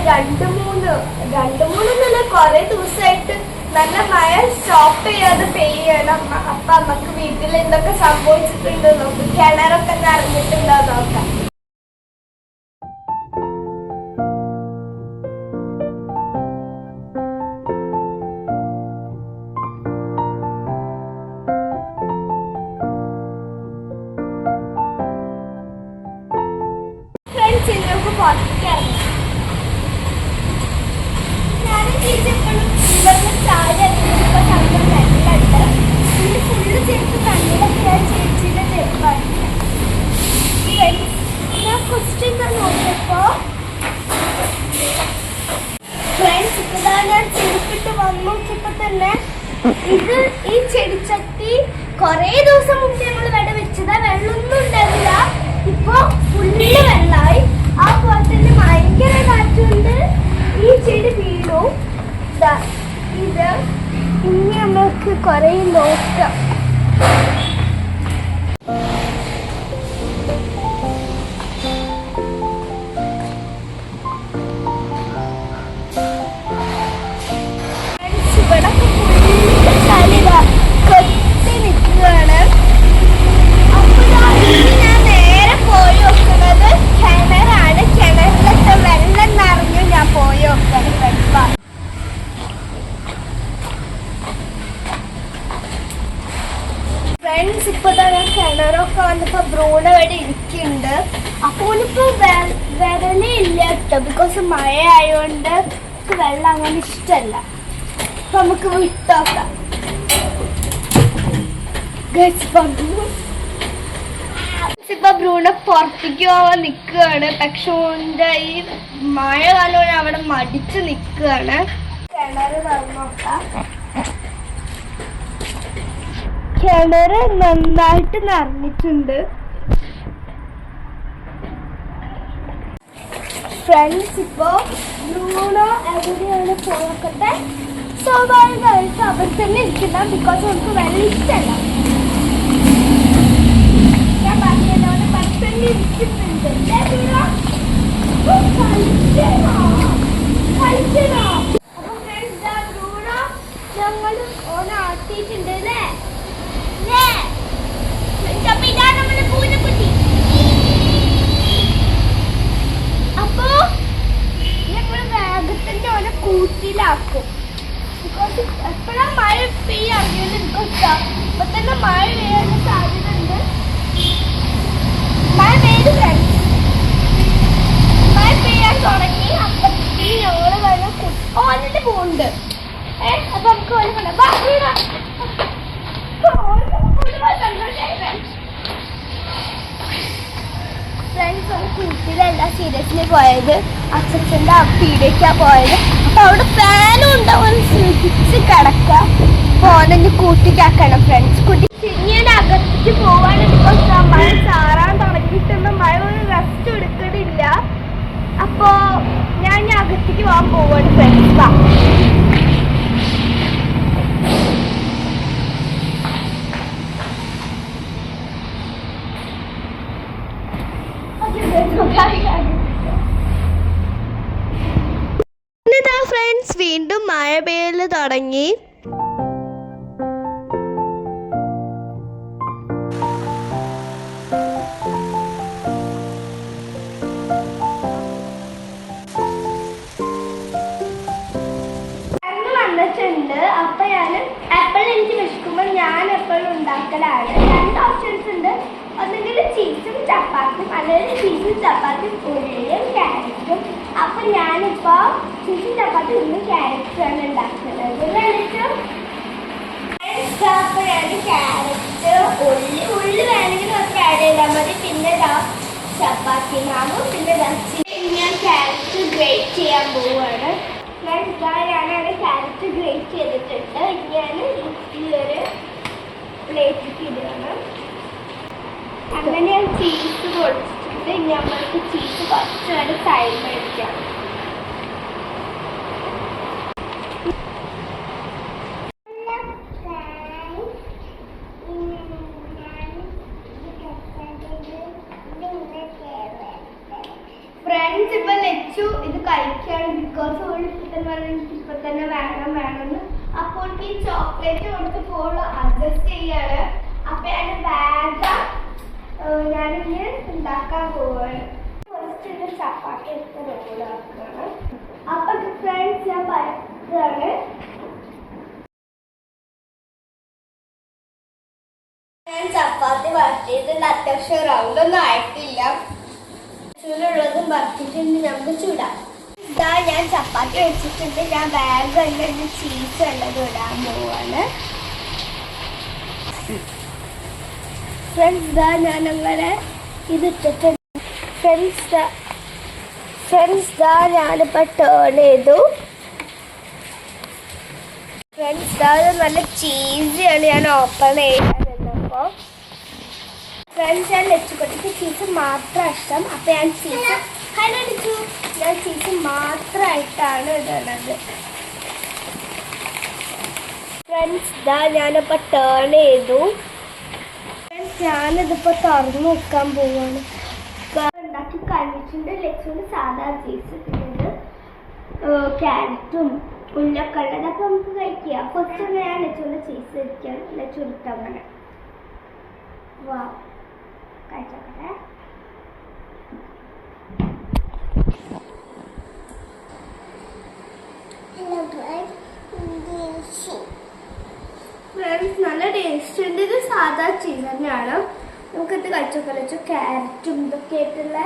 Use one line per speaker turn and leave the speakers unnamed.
രണ്ടു മൂന്നല്ല കൊറേ ദിവസമായിട്ട് നല്ല മഴ സ്റ്റോപ്പ് ചെയ്യാതെ പെയ്യണം. അപ്പൊ നമുക്ക് വീട്ടിൽ എന്തൊക്കെ സംഭവിച്ചിട്ടുണ്ട് നോക്കാം. കിണറൊക്കെ നിറഞ്ഞിട്ടുണ്ടോ നോക്കാം. ഫ്രണ്ട്സ് പുറത്തേക്ക് ഇത് ഈ ചെടിച്ചട്ടി കൊറേ ദിവസം മുമ്പ് ഞങ്ങൾ ഇവിടെ വെച്ചതാ. വെള്ളമൊന്നും ഉണ്ടാവില്ല. ഇപ്പൊ ഫുള്ള് വെള്ളമായി. ആ പോലെ തന്നെ ഭയങ്കര കാറ്റുണ്ട്. ഈ ചെടി വീണു. ഇത് ഇനി നമുക്ക് കൊറേ നോക്കാം. ഫ്രണ്ട്സ് ഇപ്പൊ തന്നെ കിണറൊക്കെ വന്നപ്പോ ബ്രൂണ ഇവിടെ ഇരിക്കുന്നുണ്ട്. അപ്പൊ ഇപ്പൊ വരലേ ഇല്ല കേട്ടോ. ബിക്കോസ് മഴ ആയതുകൊണ്ട് വെള്ളം അങ്ങനെ ഇഷ്ടമല്ല. അപ്പൊ നമുക്ക് വിട്ടോക്കാം. ഇപ്പൊ ബ്രൂണ പുറത്തേക്ക് പോവാൻ നിക്കുകയാണ്. പക്ഷെ ഈ മഴ കാരണം അവിടെ മടിച്ച് നിക്കുകയാണ്. കിണറ് തുറന്നോക്കാം. കിണറ് നന്നായിട്ട് നിറഞ്ഞിട്ടുണ്ട്. ഫ്രണ്ട്സ് ഇപ്പോ ബ്രൂണോ എവിടെയാണ് പോകട്ടെ. സ്വാഭാവികമായിട്ട് അവിടെ തന്നെ ഇരിക്കണം. ബിക്കോസ് നമുക്ക് വെള്ളം ഇഷ്ടമല്ല. ഞാൻ പറഞ്ഞത് അവിടെ തന്നെ ഇരിക്കുന്നുണ്ട്. അപ്പൊ ഫ്രണ്ട്സ് ബ്രൂണോ ഞങ്ങൾ ഓണാട്ടിയിട്ടുണ്ട് അല്ലേ. അപ്പോ ഞങ്ങൾ വേഗത്തിന്റെ ഓരോ കൂട്ടിലാക്കും. ബിക്കോസ് എപ്പോഴാ മഴ പെയ്യാറില്ല. ബിക്കോസ് അപ്പൊ തന്നെ മഴ പെയ്യാൻ സാധ്യത ഉണ്ട്. മഴ പെയ്ത് മഴ പെയ്യാൻ തുടങ്ങി. അപ്പത്തി ഞങ്ങള് വേണം ഓനിട്ട് പോകുന്നുണ്ട്. അപ്പൊ നമുക്ക് ഫ്രണ്ട്സ് ഒരു കൂട്ടിലല്ല സീരിയസിന് പോയത്. അച്ഛൻ്റെ പീടിയേക്കാ പോയത്. അപ്പൊ അവിടെ ഫാനും ഉണ്ടാവും. സൂക്ഷിച്ച് കിടക്കാം. ഫോണിന് കൂട്ടിക്കാക്കണം ഫ്രണ്ട്സ്. കുട്ടി പിന്നീട് അകത്തേക്ക് പോവാണ്. ബിക്കോസ് മഴ ചാറാൻ തുടങ്ങിയിട്ടൊന്നും മഴ ഒരു റെസ്റ്റ് എടുക്കണില്ല. അപ്പോ ഞാൻ അകത്തേക്ക് പോകാൻ പോവാണ് ഫ്രണ്ട്സ്. ഫ്രണ്ട്സ് വീണ്ടും മഴ പെയ്യല് തുടങ്ങി. വന്നിട്ടുണ്ട്. അപ്പൊ ഞാൻ എപ്പോഴും എനിക്ക് വിശക്കുമ്പോൾ ഞാൻ എപ്പോഴും ഉണ്ടാക്കലാണ്. 2 ഓപ്ഷൻസ് ഉണ്ട്. ഒന്നെങ്കിൽ ചീസും ചപ്പാത്തിയും, അല്ലെങ്കിൽ ചീസും ചപ്പാത്തിയും ഉള്ളിയും ക്യാരറ്റും. അപ്പൊ ഞാനിപ്പോ ചീസും ചപ്പാത്തി ഉള്ളിയും ക്യാരറ്റാണ് ഉണ്ടാക്കുന്നത്. അപ്പൊ ഞാൻ ക്യാരറ്റ് ഉള്ളി വേണമെങ്കിൽ നമുക്ക് ആഡ് ചെയ്താൽ മതി. പിന്നെ ചപ്പാത്തി മാവും, പിന്നെ ഞാൻ ക്യാരറ്റ് ഗ്രേറ്റ് ചെയ്യാൻ പോവുകയാണ്. ഞാനവിടെ ക്യാരറ്റ് ഗ്രേറ്റ് ചെയ്തിട്ടുണ്ട്. ഞാൻ ഈ ഒരു പ്ലേറ്റിലേക്ക് ഇടുകയാണ്. അങ്ങനെ ഞാൻ ചീസ് പൊടിച്ചിട്ടുണ്ട്. ഇനി നമ്മൾക്ക് ചീസ് കുറച്ചുകൂടെ സൈഡ് മേടിക്കാം. ഫ്രണ്ട്സ് ഇപ്പൊ ലച്ചു ഇത് കഴിക്കുകയാണ്. ബിക്കോസ് ഓൾ ഇപ്പൊ തന്നെ വേണമെന്ന്. അപ്പോൾ ഈ ചോക്ലേറ്റ് കൊടുത്തപ്പോൾ അഡ്ജസ്റ്റ് ചെയ്യാണ്. അപ്പൊ അതിന്റെ ബാഗ് ഞാനിങ്ങനെ ഉണ്ടാക്കാൻ പോവാണ്. ഫസ്റ്റ് ചപ്പാത്തി എടുത്ത് റോളാക്കുകയാണ്. അപ്പൊ ഫ്രണ്ട്സ് ഞാൻ പരക്കുകയാണ്. ഞാൻ ചപ്പാത്തി വരട്ടിയിട്ടുണ്ട്. അത്യാവശ്യം റൗണ്ടൊന്നും ആയിട്ടില്ല. ചൂടുള്ളതും വരട്ടിട്ടുണ്ട്. നമുക്ക് ചൂടാം. ഇതാ ഞാൻ ചപ്പാത്തി വെച്ചിട്ടുണ്ട്. ഞാൻ ബാഗ് ഉള്ളത് ചീസ് ഉള്ളത് ഇടാൻ പോവാണ്. ഫ്രണ്ട്സ് ഇതാ ഞാനങ്ങനെ ഇതിട്ടിട്ടുണ്ട്. ഫ്രണ്ട്സ് ഇതാ ഞാനിപ്പോൾ ടേൺ ചെയ്തു. ഫ്രണ്ട്സ് ഇതാ നല്ല ചീസിയാണ് ഞാൻ ഓപ്പൺ ചെയ്യാനുള്ളപ്പോൾ. ഫ്രണ്ട്സ് ഞാൻ ലച്ചുകൊട്ടിക്ക് ചീസ് മാത്രം ഇഷ്ടം. അപ്പം ഞാൻ ചീസ് ഹലടിച്ചു. ഞാൻ ചീസ് മാത്രമായിട്ടാണ് ഇടുന്നത്. ഫ്രണ്ട്സ് ഇതാ ഞാനിപ്പോൾ ടേൺ ചെയ്തു. ഫ്രണ്ട്സ് ഞാനിതിപ്പോൾ തുറന്നു വെക്കാൻ പോവാണ്. ഉണ്ടാക്കി കഴിഞ്ഞിട്ടുണ്ട്. ലച്ചുകൊണ്ട് സാധാ ചീസ് ഇട്ടിട്ടുണ്ട്. ക്യാരറ്റും ഉള്ളൊക്കെ ഉള്ളത്. അപ്പം നമുക്ക് കഴിക്കുക. ഫസ്റ്റ് ഞാൻ ലച്ചുകൊണ്ട് ചീസ് വെക്കാൻ ലച്ചു എടുത്തങ്ങനെ വാ കഴിച്ചോട്ടെ. ഫ്രണ്ട്സ് നല്ല ടേസ്റ്റ് ഉണ്ട്. ഇത് സാധാ ചീസ് തന്നെയാണ്. നമുക്കിത് കഴിച്ചോക്കാം. ലച്ചു ക്യാരറ്റും ഇതൊക്കെ ആയിട്ടുള്ള